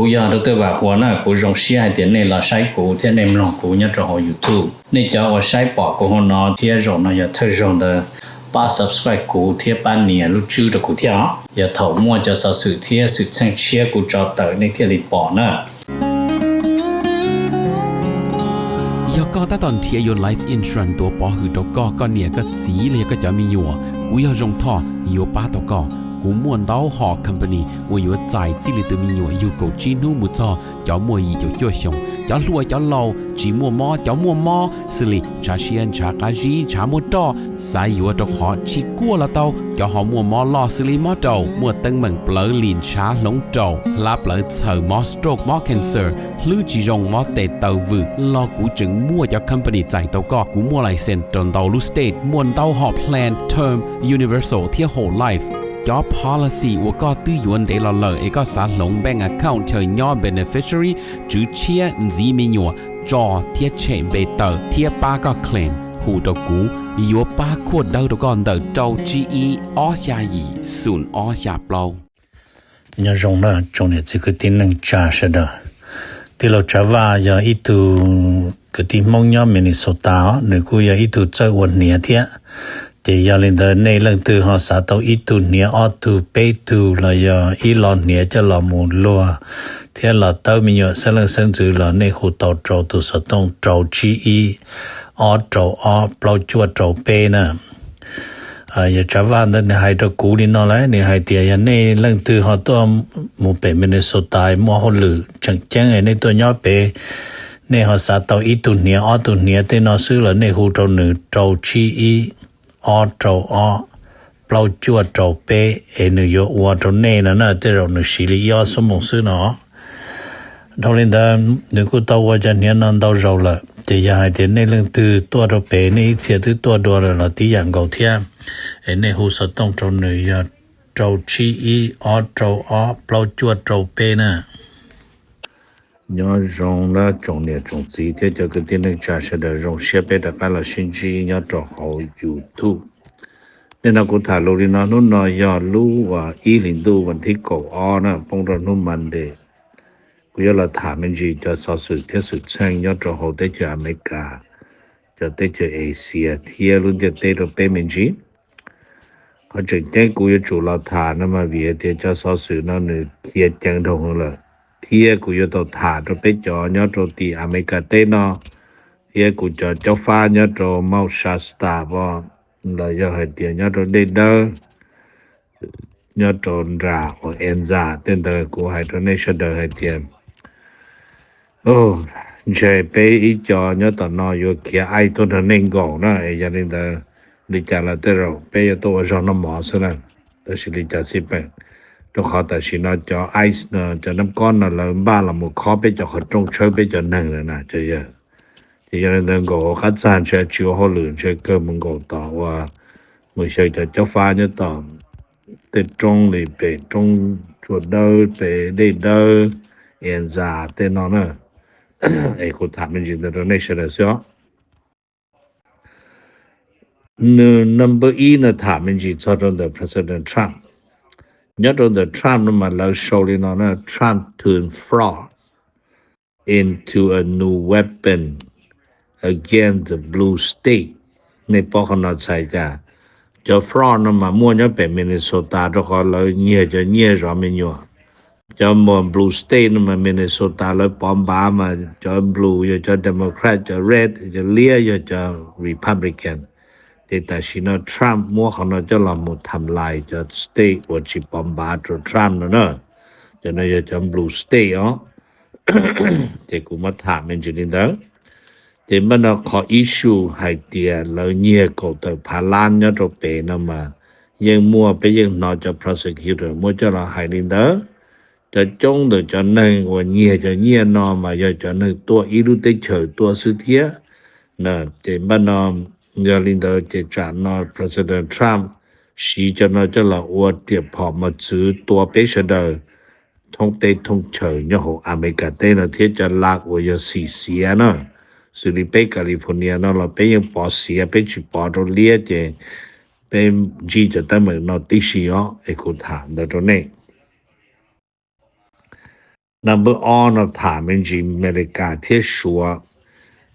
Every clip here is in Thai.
กูอยากรู้ตัวว่าหัวหน้ากูรงเสียเดี๋ยวนี้เราใช้กูที่ในลองกูเนี่ยจะหอ YouTube นี่จะว่าใช้ปอกกูหัวหน้าที่รงนะอย่าเธอรงเด้อป้า subscribe กูที่ป้าเนี่ยรู้ชื่อ的กูที่อย่าถอมั่วจะสสื่อที่สุดเชิงเชียกูจะเตอในที่รีปอนะก็ตอนเทียยน Life Insurance ตัวปอหือตกก็เนี่ยก็สีเลยก็จะมีอยู่กูอยากรงท่ออยู่ป้าตกกูม่วนเต้าหอ company 我有在这里的มีอยู่有够จีนูมุจอจะมัวอีจะจ่วยชงจะรวยจะเล่าจีมัวมอจะมัวมอสิลิชาเชียนชากาจีชามัวตอสายอยู่ตกหอชิกัวละเต้าจะหอมัวมอลอสิลิมอเต้ามัวตึงเหมือนเปลือลินชาหลงเต้าลาเปลือเสือมอสโตรกมอ cancer หรือจีรงมอเตเต้าวืรอกูจึงมัวจะ company ใจเต้าก็กูมัวไลเซนตนเต้าลูสเตทมวนเต้าหอ plan term universal ที่ whole lifeจอ policy ว่าก็ตื้อยวนเดลเลอเอกสารลงแบงก์ account เธอย่อ beneficiary จื้อเชียจีมีหยัวจอเทียเชมเบเตอร์เทียป้าก็ claim หูตกูยัวป้าขวดเดาตก่อนเดาเจ้า GE อ้อชายีศูนย์อ้อชาเปล่าเนี่ยรงนะจงเนี่ยคือที่นึงจ่าเสดที่เราจะว่าอย่าอีตูคือที่มองย่อมินิโซตาหรือกูอย่าอีตูเจ้าวันเนี่ยเทียแต่ยาลินเดในเรื่องตัวหอสาตัวอีตูเนี่ยออตูเปตูละยาอีหลอนเนี่ยจะหลอมูลัวเทียหลอเต้ามีอยู่เสลังเซิงจือหลอในหูเต้าโจตัวสตงโจจีอีออโจออเปล่าจวดโจเปนะอย่าจะว่าในไฮตะกูนี่นอเลยในไฮเตียในเรื่องตัวหอตัวหมู่เป็นมินนิโซตายมัวหลือจังแจ้งในตัวย่อเปในหอสาตัวอีตูเนี่ยออตูเนี่ยเตนอซื้อละในหูโจหนึ่งโจจีอีออโจออเปล่าจวดโจเปนโยวัวโจเน่นะเตเราหนึ่งสิริยอสมองซื้อเนาะทอลินดาหนึ่งกูตัวว่าจะเนี่ยนั่นตัวเราละแต่อย่าให้เดี๋ยวในเรื่องตัวโจเปในเสียตัวเราที่อย่างเก่าเทียในหูสต้องโจหนึ่งยาโจชีอีออโจออเปล่าจวดโจเปนะยอรงละจงเนี่ยจงสีเทียจะก็ที่นึงจ่าเสดรงเสียไปแต่การละชินจียอดหออยู่ทุกเนี่ยนะกูถ่ายลงดินะนู่นนอยอรู้ว่าอีลินดูวันที่ก่อนะปงรนุ่มมันเดกูยอละถามมันจีจะสอสุดเทียสุดเชิงยอดหอได้จากอเมริกาจะได้จากเอเชียเทียรุ่นจะได้ตัวเป็นมันจีเขาจึงได้กูยอจูละถามนะมาเวียเทียจะสอสุดนั่นเนี่ยเทียจังทงเลยเทียกูยอตัวถาตัวเป็นจอยอตัวตีอเมริกาเต้นอเทียกูจะเจ้าฟ้ายอตัวเมาชาสตาร์บ่เราจะให้เตียนตัวเดเดอร์ยอตัวราโอเอ็นซาเต้นตัวกูให้ตัวนี้ชดให้เตียนโอ้เจไปอีจอยอตัวนอยเกียไอตัวนั้นเองก่อนนะไอ้ยันนี่ตัวลิจาละเตโรไปตัวจอนหมอซะนะตัวสิลิจาสิเป็นตัวเขาแต่สินะจอไอซ์นะจะน้ำก้อนน่ะแล้วบ้านเราหมู่ขอไปจอเขาตรงเชิญไปจอนั่งเลยนะจะเยอะที่จะ能够发展出就好了就根本够到ว่าไม่ใช่จะเจ้าฟ้าเนี่ยต่อแต่ตรงเลยไปตรงจุดเดินไปได้เดินเอ็นซาแต่นอนน่ะไอ้คนถามมันจริงแต่ตัวนี้เฉลยซะnumber 1น่ะถามมันจริงตอนเด President Trump เนี่ยตอนเด Trump น่ะมาแล้วโชว์เลยนะ Trump turned fraud into a new weapon against the blue state ในปอกนอใส่จ้ะจะฟรอนมามั่วจะเป็นมินนิโซตาตัวเขาเลยเนี่ยจะเนี่ยรอมิญัวจะมัว blue state มามินนิโซตาเลยปอมบามาจะ blue จะ democrat จะ red จะเลียจะ republican แต่ชินะทรัมป์มั่วเขาเนาะจะละมุดทำลายจะ state ว่าชิปอมบาตัวทรัมป์เนาะจะเนี่ยจะ blue state อ๋อแต่กูมาถามมันจริงๆเด้อแต่มันขอ issue ให้เตียแล้วเนี่ยก็ตัวพาลานเนี่ยตัวเปนมายังมัวไปยังนอจะ prosecutor มัวจะเราให้ลินเดอจะจงเดจะนึงว่าเนี่ยจะเนี่ยนอมาจะนึงตัวอีรูติเฉยตัวสุเทียนะแต่มันยาลินเดจะจานอ President Trump สีจะนอจะเราอวดเตียพอมาซื้อตัวเปเชเดอร์ท่องเตะท่องเฉยเนี่ยของอเมริกาเต้นะที่จะลากว่าจะสีเสียนะสุริเปแคลิฟอร์เนียนะเราไปยังปอเสียไปจิปอโรเลียเจเป็นจีจะตั้งเหมือนนอติชิโอเอคุถามเดตัวนี้ number on นะถามจริงอเมริกาเที่ยชัว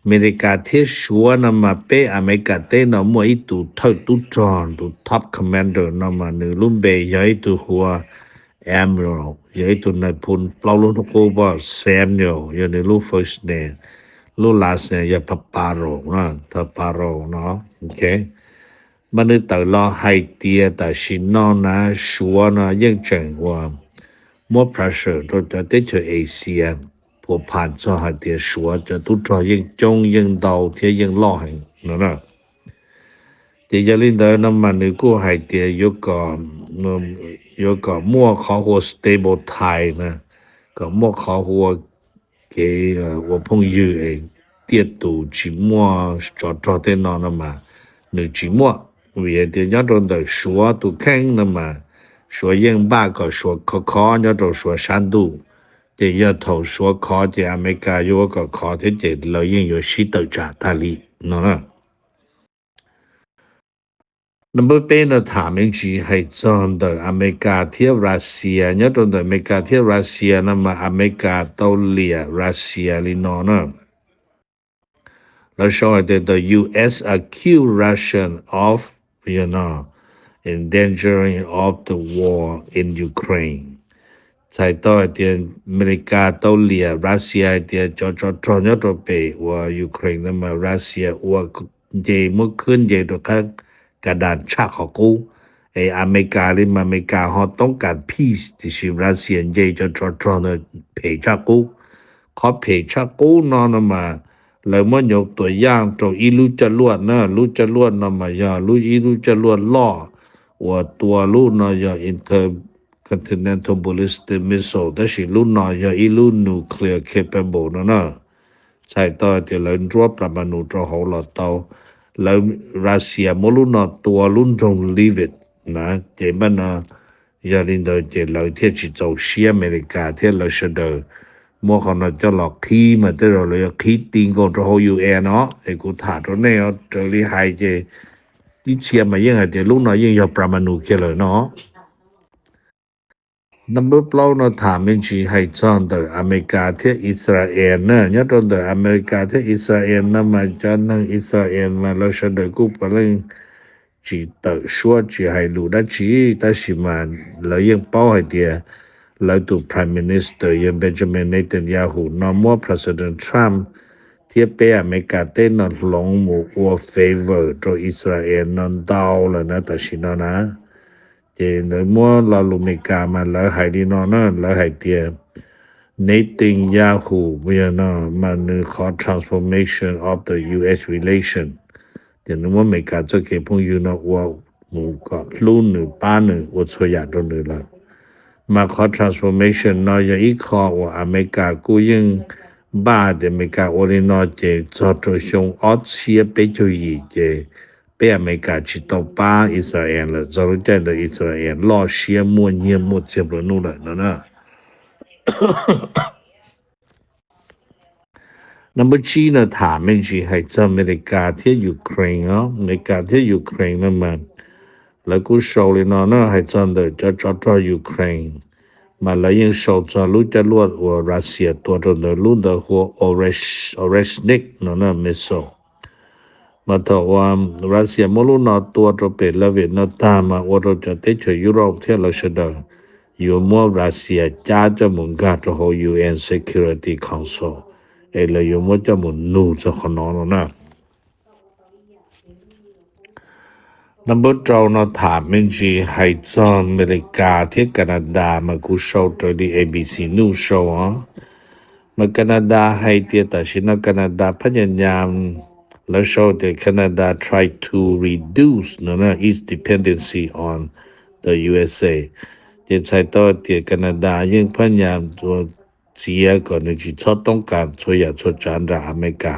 อเมริกาเที่ยชัวนะมาเปอเมริกาเตนะมวยตุเท่าตุจอนตุ top commander นะมานึลุ่มเบยยตุหัว Admiral ยตุนายพลเปล่าลุนโกบ่ Samuel ยในลู first name ลู last name ยาปาโรนะทาปาโรเนาะโอเคมันนึกแต่รอไฮเตียแต่ชินนอนะชัวนะยังจังว่า more pressure 就在这些 ASEAN 破盘上还得说这都着应中应到贴应老行那这一领导那么你过还得有个莫考核 stable time 呢个莫考核给我朋友跌度寂寞找的那么你寂寞为的那种的说都看那么说英巴个说可那种说山度这要头说考的อเมริกา有个考的这老英有西德加大力喏number 8呢ถามจริงให้จอน的อเมริกาเที่ยวรัสเซียเนี่ยตรง的อเมริกาเที่ยวรัสเซียนะมาอเมริกาเกาหลีรัสเซียลินอนะแล้วช่วย the US accused Russian of endangering of the war in Ukraine ใช่ต่อเดียอเมริกาเกาหลีรัสเซียเดียจอเนี่ยตัวไปว่ายูเครนนะมารัสเซียว่าเจมื่อขึ้นเจตัวข้างกระดานชาของกูอเมริกาหรืออเมริกาเขาต้องการ peace ที่สิรัสเซียเจจอเนี่ยเพชากูเขาเพชากูนอนมาแล้วมันยกตัวอย่างตัวอีลูจรวดนะลูจรวดนำมายาลูอีลูจรวดล่อว่าตัวลูนายา intercontinental ballistic missile แต่สิลูนายาอีลู nuclear capable นะใช่ต่อที่เรารวบประมาณตัวเขาหลอดเตาแล้วรัสเซียมลุนตัวลุ่นจง leave it นะเจมันนะยาลินเดเจเราเที่ยจิโจเชียอเมริกาเที่ยเราเสดมัวเขาน่ะจะหลอกคีมาแต่เราเลยคีติงก็จะโฮ UN เนาะไอ้กูถาตัวเนี่ยจะลีไฮเจที่เชียมายังไงเดี๋ยวลูกน้อยยังอย่าประมาณเกี่ยวเลยเนาะnumber เปล่านะถามจริงให้จอน的อเมริกาที่อิสราเอลนะเนี่ยตอน的อเมริกาที่อิสราเอลนะมาจะนั่งอิสราเอลมาแล้วเสดกูไปเลยจีตชัวจีให้รู้ได้จีแต่สิมาแล้วยังเป้าให้เดียแล้วตัว Prime Minister ยัง Benjamin Netanyahu นอมัว President Trump ที่ไปอเมริกาเต้นลงหมู่ว่า favor ตัวอิสราเอลนั่นดาวแล้วนะแต่สินะเจนมัวลาลุเมกามาแล้วให้ดีนอนแล้วให้เดีย Netanyahu เวียนะมันขอ transformation of the US relation เจนมัวเมกาจะเก็บพงอยู่นะว่าหมู่ก็รุ่นป้าว่าช่วยยาตรงนี้ละมาขอ transformation นอยอีกขอว่าอเมริกากูยังบ้าแต่อเมริกาโอรินอเจจอดชงออสเซียไปจุยเจไปอเมริกาจิตป้าอิสราเอลจอรู้ใจ的อิสราเอลรอเชียมัวเงียหมดเจ็บนู่นเลยนะnumber 3นะถามจริงให้อเมริกาที่ยูเครนเนาะอเมริกาที่ยูเครนนั่นมันแล้วกูโชว์เลยนะให้จอนเดจะยูเครนมาแล้วยังโชว์จะรู้จะลวดว่ารัสเซียตัวตนเดรุ่นเดหัวโอเรชนิกนะมิสโซมาต่อว่ารัสเซียมรู้นะตัวจะเป็นแล้วเวียดนามตามมาว่าเราจะติดเชื้อยุโรปที่เราเสดอยู่มัวรัสเซียจ้าจะมุ่งการจะหัว UN Security Councilเลยอยู่มัวจะมุ่งนู่จะขนอนนะnumber 2นะถามจริงให้จอนอเมริกาที่แคนาดามากูโชว์ตัวดี ABC News Show มาแคนาดาให้เตียแต่ชินะแคนาดาพยายามแล้วโชว์ที่แคนาดา try to reduce its dependency on the USA ที่ใช้ตัวที่แคนาดายังพยายามตัวเสียก่อนที่ชอบต้องการช่วยจานจากอเมริกา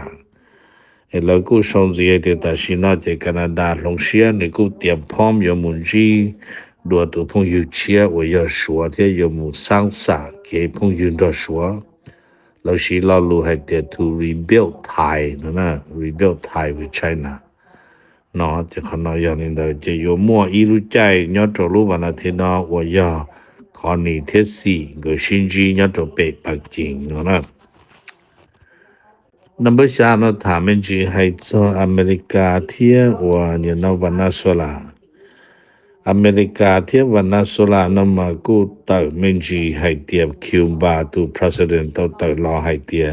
แล้วกูส่งเสียที่ตัดสินใจแคนาดาลงเชียนี่กูเตรียมพร้อมยมุนจีดูตัวพงยูเชียว่า要说ที่ยมุสร้างสรรค์给พงยูจะ说แล้วสิเรารู้ให้เดีย to rebuild Thai นะ rebuild Thai with China เนาะจะขนาดอย่างนี้เลยจะอยู่มั่วอีรู้ใจยอดรู้วันอาทิตย์เนาะว่า要ขอ อนี่เทสี่ก็ชินจีญาตเปปักจิงนะ Number 3呢他们就还做อเมริกาเที่ยว่าเนี่ยนะวันนาโซลาอเมริกาเที่ยวันนาโซลานะมากูตักมันจีให้เตียบคิวบาตู president ตักรอให้เตีย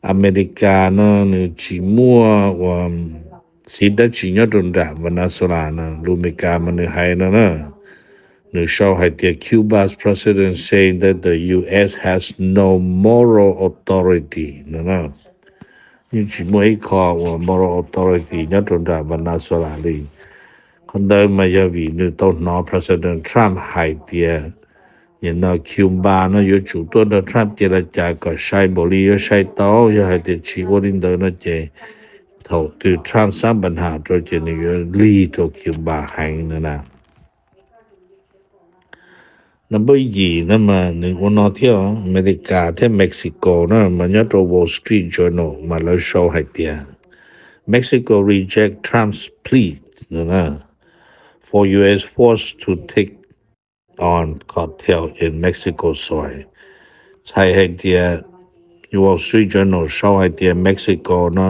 อเมริกานะนี่จิมัวว่าสิดจิญาตนดาวันนาโซลานะลูเมกามันให้นะNo show the Cuba's president saying that the U.S. has no moral authority. No. You may call moral authority, not on that, but not so likely. Condemn my yavi, you don't know President Trump hide there. You know, Cuba, no, you should do the Trump get a jack or shy bully or shy tall, you had the chief in the night. Told to Trump somebody had to lead to Cuba hang na. Number 2นะมา1วันเที่ยวอเมริกาที่เม็กซิโกนะมันยอด Wall Street Journal มาแล้วโชว์ให้เตีย Mexico reject Trump's plea นะ for US force to take on cartel in Mexico soil ใช้ให้เตีย Wall Street Journal โชว์ให้เตีย Mexico นะ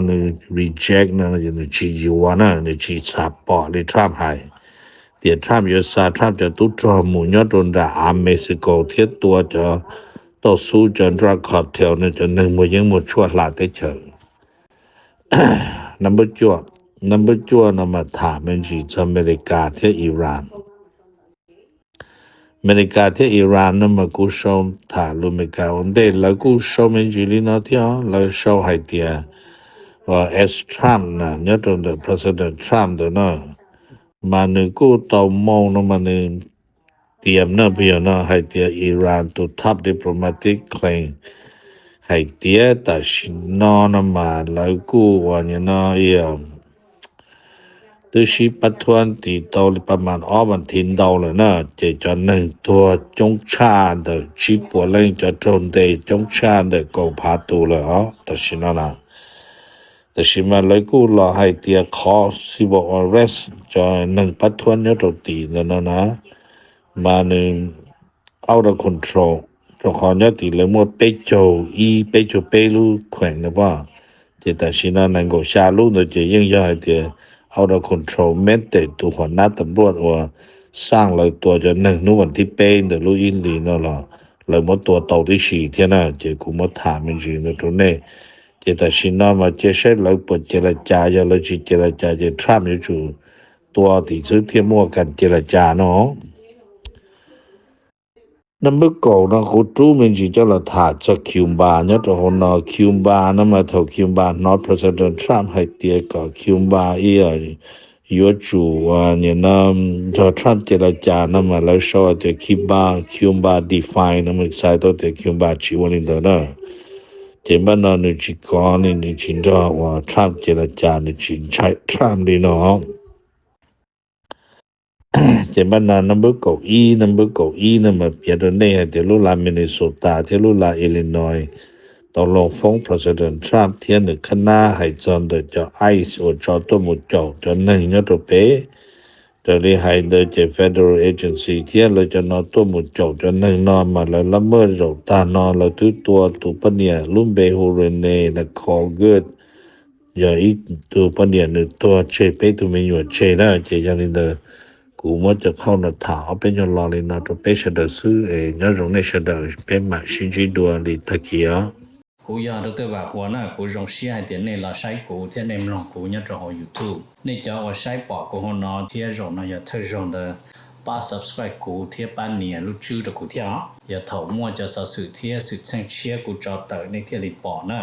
reject นะอย่างที่อยู่นะนี่ที่ซับปอที่ Trump ให้เตีย Trump อยู่ซา Trump จะตุจอหมู่ยอดนดาอาเม็กซิโกเทียตัวจะต่อสู้จนรักคอเทลเนี่ยจะหนึ่งหมดยังหมดชั่วหลาได้เจอ number จัวนะมาถามมันจีอเมริกาที่อิหร่านอเมริกาที่อิหร่านนะมากูชมถาลุเมกาวันเดแล้วกูชมมันจีลินาที่อ๋อแล้วโชว์ให้เตียว่า as Trump นะยอดนดา President Trump เด้อนะมานึกูตอมองนะมันเตรียมนะเพียนะให้เตียอิหร่านตัว top diplomatic claim ให้เตียแต่ชินอนะมาแล้วกูว่าเนี่ยนะตัวชีปัทวนตีโตประมาณวันทินดาวเลยนะจะหนึ่งตัวจงชาเดชีปัวเล่งจะโจนเดจงชาเดกูพาตัวเลยแต่ชินอนะแต่ชิมาเลยกูรอให้เตียขอสิบอก arrest จะหนึ่งปัทวนเนี่ยตัวตีนะมาหนึ่ง out of control จะขอเนี่ยตีเลยมัวเปโจเปโจเปลูแขวงนะว่าจะแต่ชินานังก็ชาลูเนี่ยจะยิ่งยากเตีย out of control เม็ดแต่ตัวหัวหน้าตำรวจว่าสร้างเลยตัวจะหนึ่งนู่นวันที่เป็นแต่ลูกอินลีนั่นล่ะเลยมัวตัวโตที่4เท่านั้นจะกูมัวถามมันจริงนะตรงนี้จะแต่ชินามาจะใช้เลยปวดเจรจาจะเลยเจรจาจะทรัมป์อยู่ตัวที่ซื้อเทียมมั่วกันเจรจาเนาะNumber 9นะกูจูมันจีจะละถาจากคิวบาเนี่ยจะหนอคิวบานะมาถกคิวบา not President Trump ให้เตียกับคิวบาอยู่จู่เนี่ยนะจะ Trump เจรจานะมาแล้วโชว์เตียคิวบา define นะมันใส่ตัวเตียคิวบาชีวันนี้นะเจ็บบ้านนนี่จีก่อนนี่จีจะว่า Trump เจรจานี่จีใช้ Trump ดีเนาะเจ็บบ้านnumber 9นะมาเปลี่ยนเนี่ยเทลุลามินนิโซตาเทลุลาอิลลินอยตกลงฟ้อง President Trump เทียนคณะให้จอนเดจะไอซ์โอจอตัวมุจอจนหนึ่งยอดเปจะได้ให้เดจะ Federal Agency เทียนเลยจะนอตัวมุจอจนหนึ่งนอนมาแล้วละเมิดจตานอนแล้วตัวปะเนี่ยลุ่มเบฮูเรเน่นะคอเกิดอย่าอีตัวปะเนี่ยนึตัวเชเปตัวไม่อยู่เชนะเจยังนี่เดกูมัวจะเข้าหน้าถาเป็นยนรอเลยนะตัวเปชเดซื้อยอดรงในเชเดเป็นมาชิจิดัวลิตะเกียกูอยากตัวว่าหัวหน้ากูรงเสียเดี๋ยวนี้เราใช้กูที่ในมลงกูเนี่ยจะเอา YouTube นี่จะว่าใช้ปอกกูหัวหน้าที่รงนะอย่าเธอรงเดป้า subscribe กูที่ป้าเนี่ยรู้ชื่อ的กูที่อย่าถอมั่วจะสื่อที่สื่อเชิงเชียกูจะเตอในที่รีปอนะ